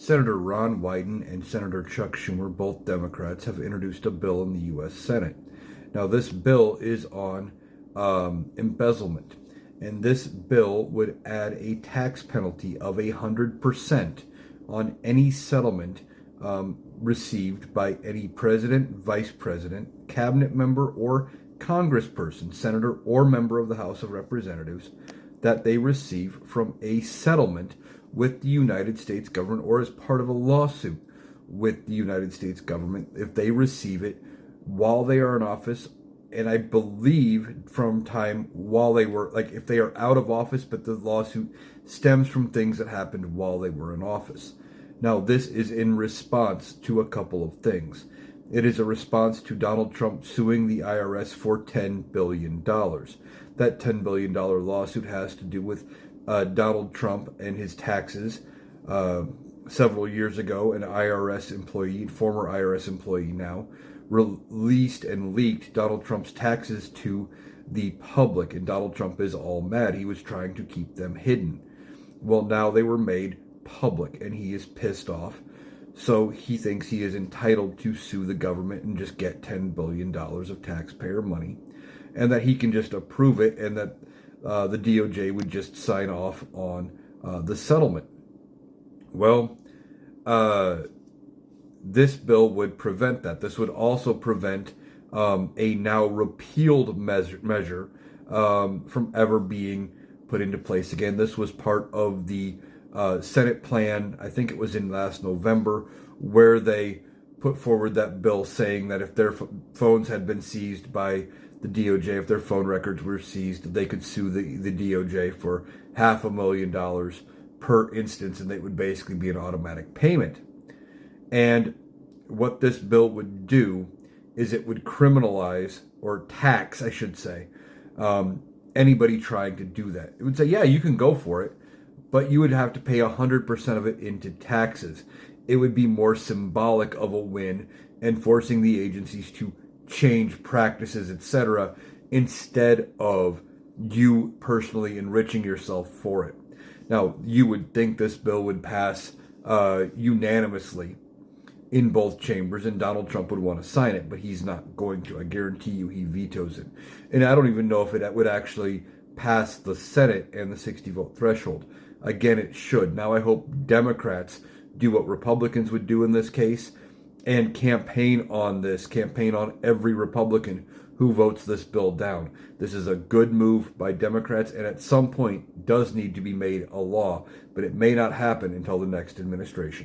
Senator Ron Wyden and Senator Chuck Schumer, both Democrats, have introduced a bill in the U.S. Senate. Now, this bill is on embezzlement, and this bill would add a tax penalty of 100% on any settlement received by any president, vice president, cabinet member, or congressperson, senator, or member of the House of Representatives that they receive from a settlement with the United States government or as part of a lawsuit with the United States government if they receive it while they are in office. And I believe from time while they were, like if they are out of office, but the lawsuit stems from things that happened while they were in office. Now, this is in response to a couple of things. It is a response to Donald Trump suing the IRS for $10 billion. That $10 billion lawsuit has to do with Donald Trump and his taxes. Several years ago, an IRS employee, former IRS employee now, released and leaked Donald Trump's taxes to the public, and Donald Trump is all mad. He was trying to keep them hidden. Well, now they were made public, and he is pissed off. So he thinks he is entitled to sue the government and just get $10 billion of taxpayer money, and that he can just approve it, and that the DOJ would just sign off on the settlement. Well, this bill would prevent that. This would also prevent a now repealed measure from ever being put into place again. This was part of the Senate plan, I think it was in last November, where they put forward that bill saying that if their phones had been seized by the DOJ, if their phone records were seized, they could sue the DOJ for $500,000 per instance, and it would basically be an automatic payment. And what this bill would do is it would criminalize, or tax, I should say, anybody trying to do that. It would say, yeah, you can go for it, but you would have to pay 100% of it into taxes. It would be more symbolic of a win and forcing the agencies to change practices, etc., instead of you personally enriching yourself for it. Now, you would think this bill would pass unanimously in both chambers, and Donald Trump would want to sign it, but he's not going to. I guarantee you he vetoes it. And I don't even know if it would actually pass the Senate and the 60-vote threshold. Again, it should. Now, I hope Democrats do what Republicans would do in this case and campaign on every Republican who votes this bill down. This is a good move by Democrats, and at some point does need to be made a law, but it may not happen until the next administration.